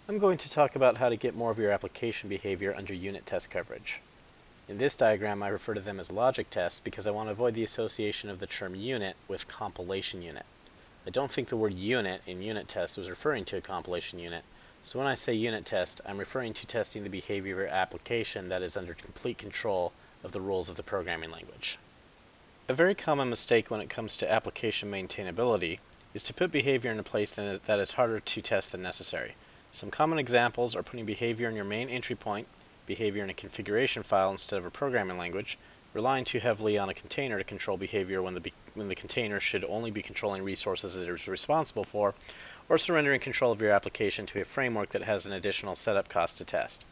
I'm going to talk about how to get more of your application behavior under unit test coverage. In this diagram, I refer to them as logic tests because I want to avoid the association of the term unit with compilation unit. I don't think the word unit in unit test was referring to a compilation unit, so when I say unit test, I'm referring to testing the behavior of your application that is under complete control of the rules of the programming language. A very common mistake when it comes to application maintainability is to put behavior in a place that is harder to test than necessary. Some common examples are putting behavior in your main entry point, behavior in a configuration file instead of a programming language, relying too heavily on a container to control behavior when the container should only be controlling resources it is responsible for, or surrendering control of your application to a framework that has an additional setup cost to test.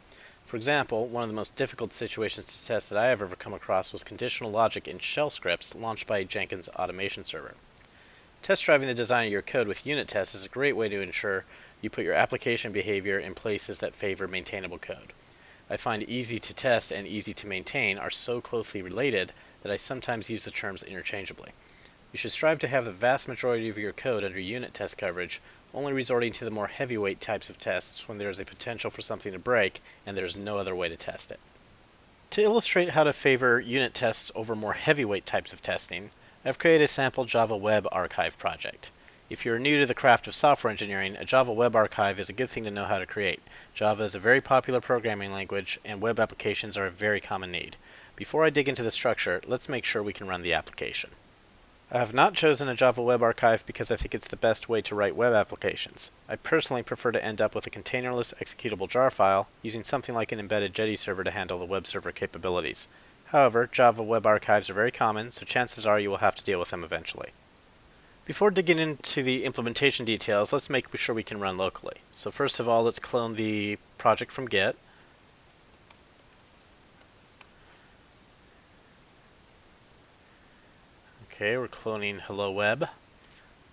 For example, one of the most difficult situations to test that I have ever come across was conditional logic in shell scripts launched by a Jenkins automation server. Test driving the design of your code with unit tests is a great way to ensure you put your application behavior in places that favor maintainable code. I find easy to test and easy to maintain are so closely related that I sometimes use the terms interchangeably. You should strive to have the vast majority of your code under unit test coverage, only resorting to the more heavyweight types of tests when there is a potential for something to break and there is no other way to test it. To illustrate how to favor unit tests over more heavyweight types of testing, I've created a sample Java Web Archive project. If you're new to the craft of software engineering, a Java Web Archive is a good thing to know how to create. Java is a very popular programming language, and web applications are a very common need. Before I dig into the structure, let's make sure we can run the application. I have not chosen a Java Web Archive because I think it's the best way to write web applications. I personally prefer to end up with a containerless executable jar file using something like an embedded Jetty server to handle the web server capabilities. However, Java Web Archives are very common, so chances are you will have to deal with them eventually. Before digging into the implementation details, let's make sure we can run locally. So first of all, let's clone the project from Git. Okay, we're cloning Hello Web.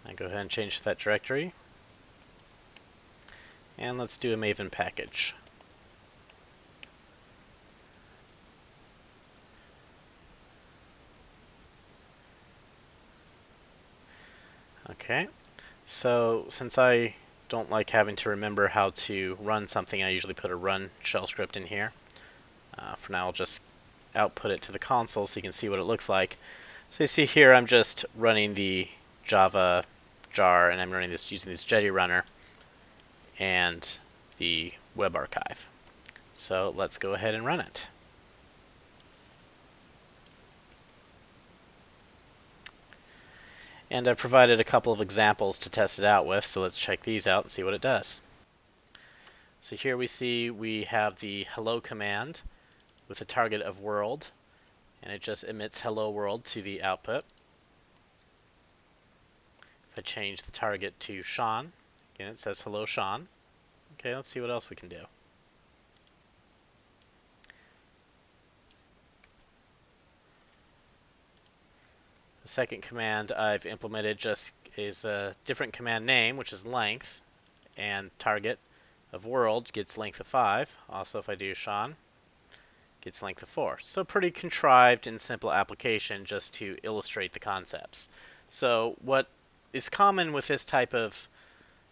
I go ahead and change that directory. And let's do a Maven package. Okay, so since I don't like having to remember how to run something, I usually put a run shell script in here. For now, I'll just output it to the console so you can see what it looks like. So you see here, I'm just running the Java jar, and I'm running this using this Jetty runner and the web archive. So let's go ahead and run it. And I've provided a couple of examples to test it out with, so let's check these out and see what it does. So here we see we have the hello command with a target of world, and it just emits hello world to the output. If I change the target to Sean, again it says hello Sean. Okay, let's see what else we can do. The second command I've implemented just is a different command name, which is length, and target of world gets length of 5. Also, if I do Sean, gets length of 4. So pretty contrived and simple application just to illustrate the concepts. So what is common with this type of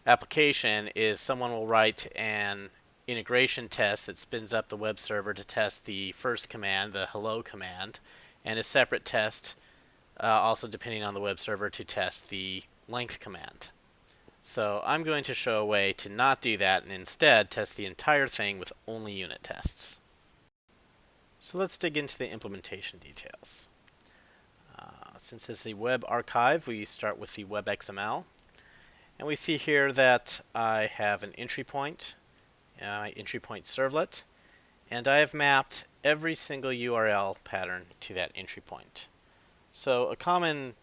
application is someone will write an integration test that spins up the web server to test the first command, the hello command, and a separate test also depending on the web server to test the length command. So I'm going to show a way to not do that and instead test the entire thing with only unit tests. So let's dig into the implementation details. Since this is a web archive, we start with the web XML. And we see here that I have an entry point, entry point servlet, and I have mapped every single URL pattern to that entry point. So a common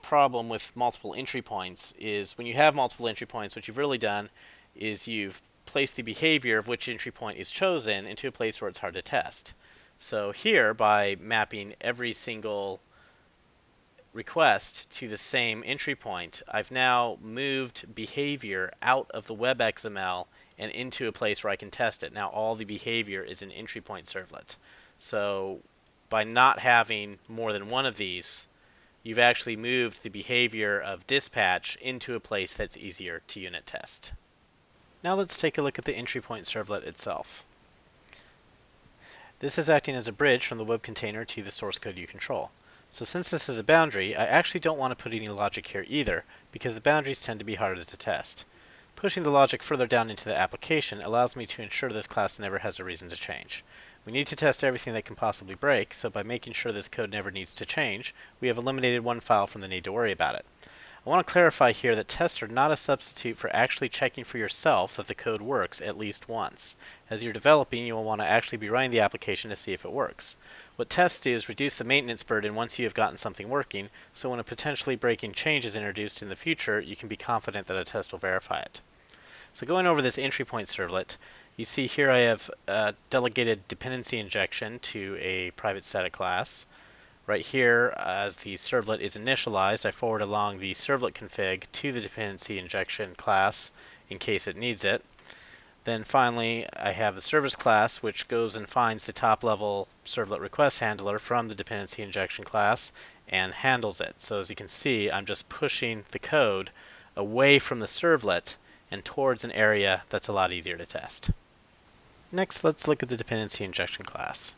problem with multiple entry points is when you have multiple entry points, what you've really done is you've placed the behavior of which entry point is chosen into a place where it's hard to test. So here, by mapping every single request to the same entry point, I've now moved behavior out of the web XML and into a place where I can test it. Now all the behavior is an entry point servlet. So by not having more than one of these, you've actually moved the behavior of dispatch into a place that's easier to unit test. Now let's take a look at the entry point servlet itself. This is acting as a bridge from the web container to the source code you control. So since this is a boundary, I actually don't want to put any logic here either, because the boundaries tend to be harder to test. Pushing the logic further down into the application allows me to ensure this class never has a reason to change. We need to test everything that can possibly break, so by making sure this code never needs to change, we have eliminated one file from the need to worry about it. I want to clarify here that tests are not a substitute for actually checking for yourself that the code works at least once. As you're developing, you will want to actually be running the application to see if it works. What tests do is reduce the maintenance burden once you have gotten something working, so when a potentially breaking change is introduced in the future, you can be confident that a test will verify it. So going over this entry point servlet, you see here I have delegated dependency injection to a private static class. Right here, as the servlet is initialized, I forward along the servlet config to the dependency injection class in case it needs it. Then finally, I have the service class, which goes and finds the top-level servlet request handler from the dependency injection class and handles it. So as you can see, I'm just pushing the code away from the servlet and towards an area that's a lot easier to test. Next, let's look at the dependency injection class.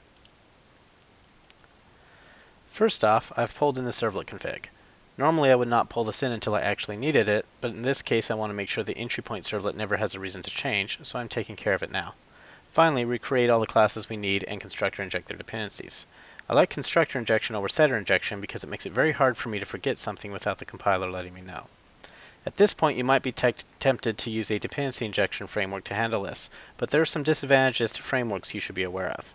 First off, I've pulled in the servlet config. Normally I would not pull this in until I actually needed it, but in this case I want to make sure the entry point servlet never has a reason to change, so I'm taking care of it now. Finally, we create all the classes we need and constructor inject their dependencies. I like constructor injection over setter injection because it makes it very hard for me to forget something without the compiler letting me know. At this point you might be tempted to use a dependency injection framework to handle this, but there are some disadvantages to frameworks you should be aware of.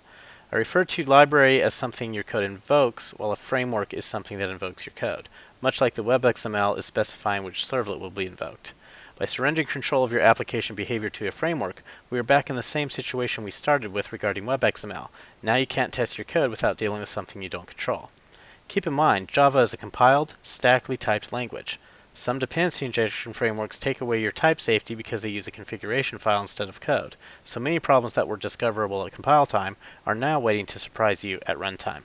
I refer to library as something your code invokes, while a framework is something that invokes your code, much like the WebXML is specifying which servlet will be invoked. By surrendering control of your application behavior to a framework, we are back in the same situation we started with regarding WebXML. Now you can't test your code without dealing with something you don't control. Keep in mind, Java is a compiled, statically typed language. Some dependency injection frameworks take away your type safety because they use a configuration file instead of code, so many problems that were discoverable at compile time are now waiting to surprise you at runtime.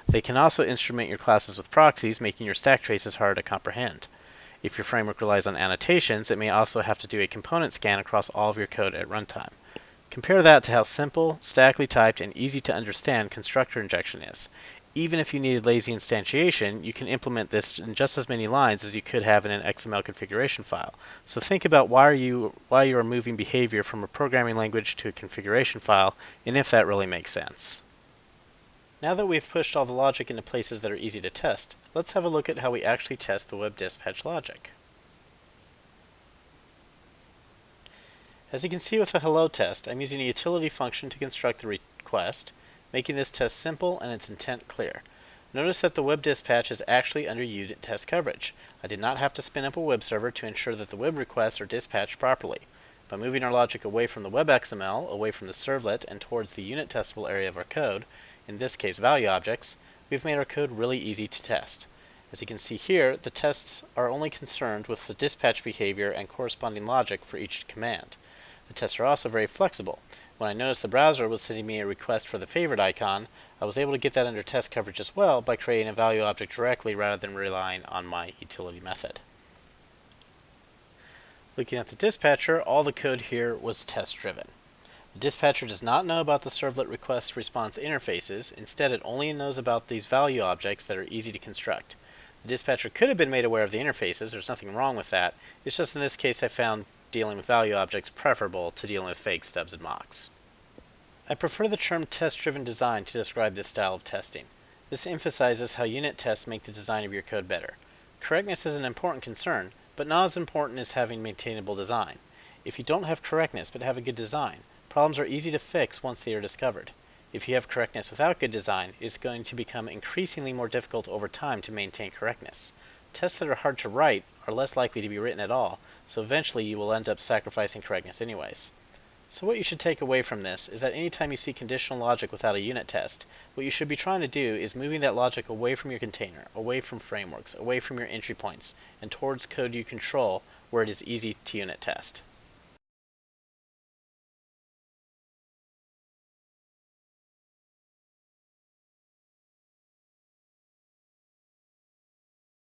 They can also instrument your classes with proxies, making your stack traces harder to comprehend. If your framework relies on annotations, it may also have to do a component scan across all of your code at runtime. Compare that to how simple, statically typed, and easy to understand constructor injection is. Even if you needed lazy instantiation, you can implement this in just as many lines as you could have in an XML configuration file. So think about why you are moving behavior from a programming language to a configuration file, and if that really makes sense. Now that we've pushed all the logic into places that are easy to test, let's have a look at how we actually test the web dispatch logic. As you can see with the hello test, I'm using a utility function to construct the request, making this test simple and its intent clear. Notice that the web dispatch is actually under unit test coverage. I did not have to spin up a web server to ensure that the web requests are dispatched properly. By moving our logic away from the web XML, away from the servlet, and towards the unit testable area of our code, in this case value objects, we've made our code really easy to test. As you can see here, the tests are only concerned with the dispatch behavior and corresponding logic for each command. The tests are also very flexible. When I noticed the browser was sending me a request for the favorite icon, I was able to get that under test coverage as well by creating a value object directly rather than relying on my utility method. Looking at the dispatcher, all the code here was test-driven. The dispatcher does not know about the servlet request response interfaces. Instead, it only knows about these value objects that are easy to construct. The dispatcher could have been made aware of the interfaces. There's nothing wrong with that. It's just in this case I found dealing with value objects preferable to dealing with fake stubs and mocks. I prefer the term test-driven design to describe this style of testing. This emphasizes how unit tests make the design of your code better. Correctness is an important concern, but not as important as having maintainable design. If you don't have correctness but have a good design, problems are easy to fix once they are discovered. If you have correctness without good design, it's going to become increasingly more difficult over time to maintain correctness. Tests that are hard to write are less likely to be written at all, so eventually you will end up sacrificing correctness anyways. So what you should take away from this is that anytime you see conditional logic without a unit test, what you should be trying to do is moving that logic away from your container, away from frameworks, away from your entry points, and towards code you control where it is easy to unit test.